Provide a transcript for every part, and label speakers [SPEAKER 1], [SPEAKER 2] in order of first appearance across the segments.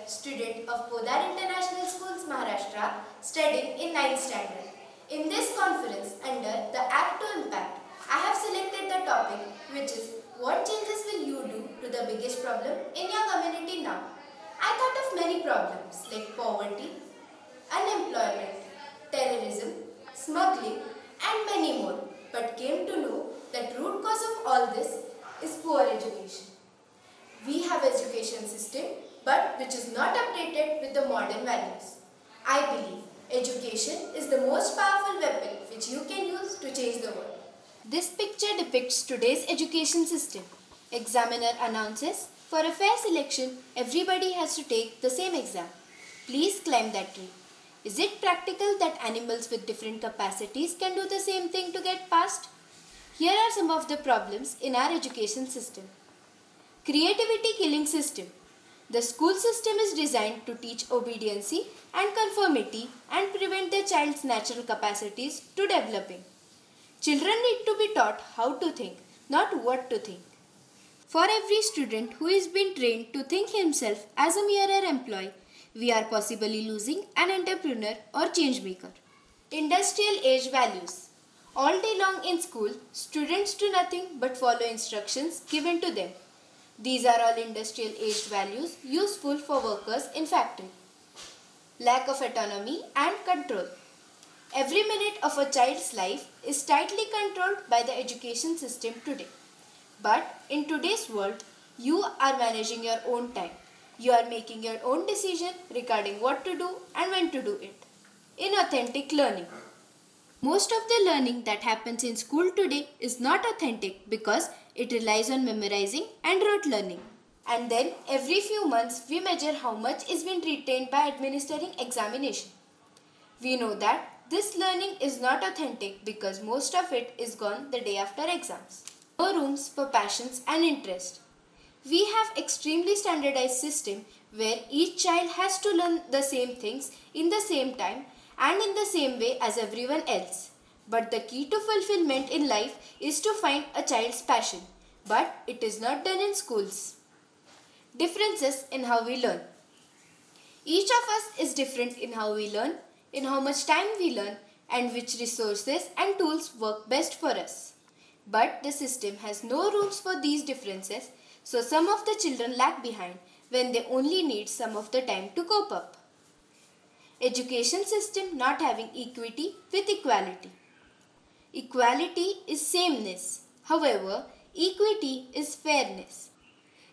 [SPEAKER 1] student of Podar International Schools, Maharashtra, studying in 9th standard. In this conference under the Act2Impact, I have selected the topic which is what changes will you do to the biggest problem in your community now? I thought of many problems like poverty, unemployment, terrorism, smuggling and many more, but came to know that root cause of all this is poor education. We have education system but which is not updated with the modern values. I believe education is the most powerful weapon which you can use to change the world. This picture depicts today's education system. Examiner announces, for a fair selection, everybody has to take the same exam. Please climb that tree. Is it practical that animals with different capacities can do the same thing to get passed? Here are some of the problems in our education system. Creativity killing system. The school system is designed to teach obedience and conformity and prevent the child's natural capacities to developing. Children need to be taught how to think, not what to think. For every student who is being trained to think himself as a mere employee, we are possibly losing an entrepreneur or change maker. Industrial age values. All day long in school, students do nothing but follow instructions given to them. These are all industrial aged values useful for workers in factory. Lack of autonomy and control. Every minute of a child's life is tightly controlled by the education system today. But in today's world, you are managing your own time. You are making your own decision regarding what to do and when to do it. Inauthentic learning. Most of the learning that happens in school today is not authentic because it relies on memorizing and rote learning. And then every few months we measure how much is being retained by administering examination. We know that this learning is not authentic because most of it is gone the day after exams. No rooms for passions and interest. We have extremely standardized system where each child has to learn the same things in the same time and in the same way as everyone else. But the key to fulfillment in life is to find a child's passion. But it is not done in schools. Differences in how we learn. Each of us is different in how we learn, in how much time we learn, and which resources and tools work best for us. But the system has no rules for these differences, so some of the children lag behind when they only need some of the time to cope up. Education system not having equity with equality. Equality is sameness. However, equity is fairness.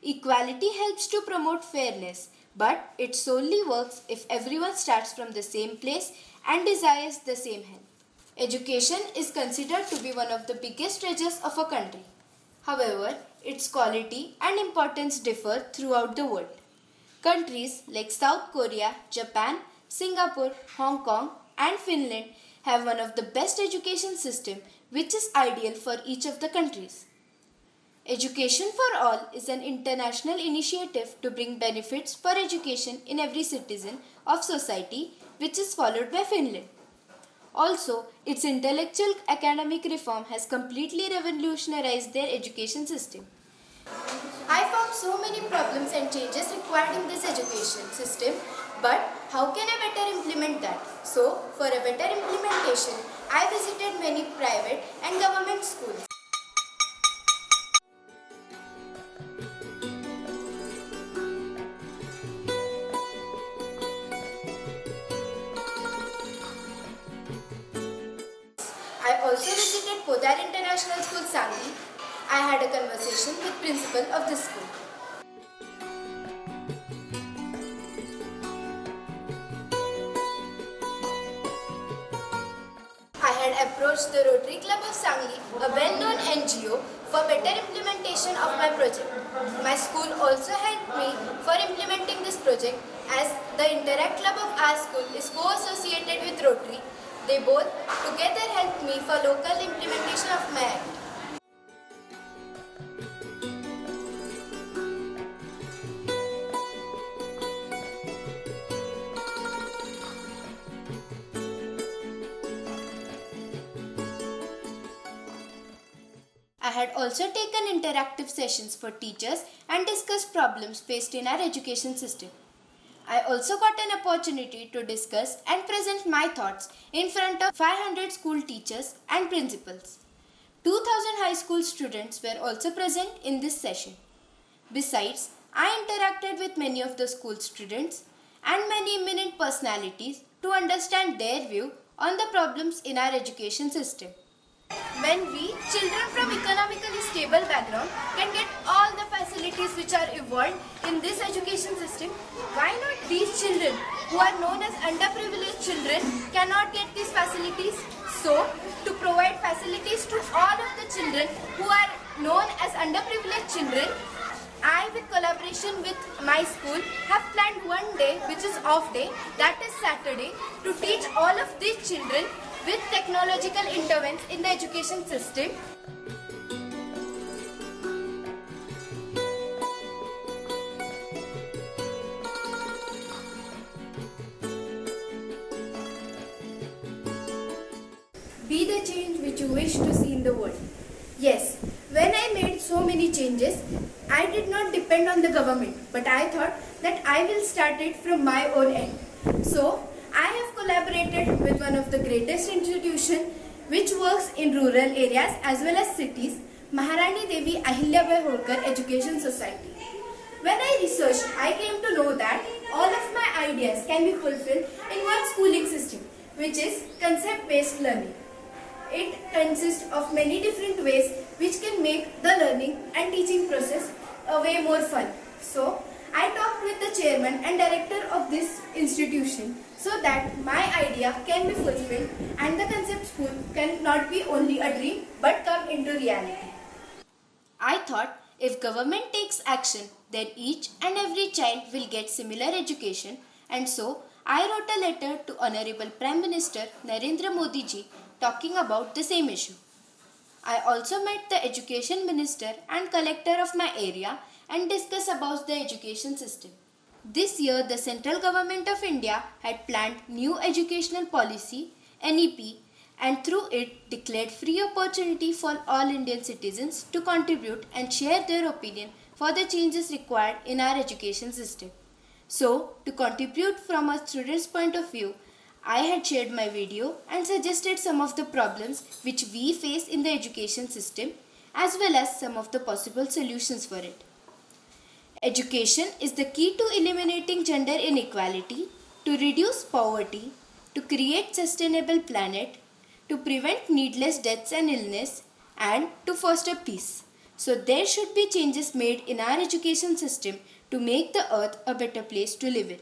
[SPEAKER 1] Equality helps to promote fairness, but it solely works if everyone starts from the same place and desires the same help. Education is considered to be one of the biggest treasures of a country. However, its quality and importance differ throughout the world. Countries like South Korea, Japan, Singapore, Hong Kong and Finland have one of the best education system which is ideal for each of the countries. Education for All is an international initiative to bring benefits for education in every citizen of society which is followed by Finland. Also, its intellectual academic reform has completely revolutionized their education system. I found so many problems and changes required in this education system, but how can I better implement that? So, for a better implementation, I visited many private and government schools. I also visited Podar International School, Sangli. I had a conversation with principal of this school. I had approached the Rotary Club of Sangli, a well-known NGO, for better implementation of my project. My school also helped me for implementing this project as the Interact Club of our school is co-associated with Rotary. They both together helped me for local implementation of my act. I had also taken interactive sessions for teachers and discussed problems faced in our education system. I also got an opportunity to discuss and present my thoughts in front of 500 school teachers and principals. 2000 high school students were also present in this session. Besides, I interacted with many of the school students and many eminent personalities to understand their view on the problems in our education system. When we, children from economically stable background, can get all the facilities which are evolved in this education system, why not these children who are known as underprivileged children cannot get these facilities? So, to provide facilities to all of the children who are known as underprivileged children, I, with collaboration with my school, have planned one day, which is off day, that is Saturday, to teach all of these children with technological interventions in the education system. Be the change which you wish to see in the world. Yes, when I made so many changes, I did not depend on the government, but I thought that I will start it from my own end. So, I have collaborated with one of the greatest institutions which works in rural areas as well as cities, Maharani Devi Ahilyabai Holkar Education Society. When I researched, I came to know that all of my ideas can be fulfilled in one schooling system, which is concept-based learning. It consists of many different ways which can make the learning and teaching process a way more fun. So, I talked with the chairman and director of this institution so that my idea can be fulfilled and the concept school can not be only a dream but come into reality. I thought if government takes action, then each and every child will get similar education, and so I wrote a letter to Honorable Prime Minister Narendra Modi ji talking about the same issue. I also met the Education Minister and Collector of my area and discussed about the education system. This year, the Central Government of India had planned new educational policy, NEP, and through it declared free opportunity for all Indian citizens to contribute and share their opinion for the changes required in our education system. So, to contribute from a student's point of view, I had shared my video and suggested some of the problems which we face in the education system as well as some of the possible solutions for it. Education is the key to eliminating gender inequality, to reduce poverty, to create sustainable planet, to prevent needless deaths and illness, and to foster peace. So there should be changes made in our education system to make the earth a better place to live in.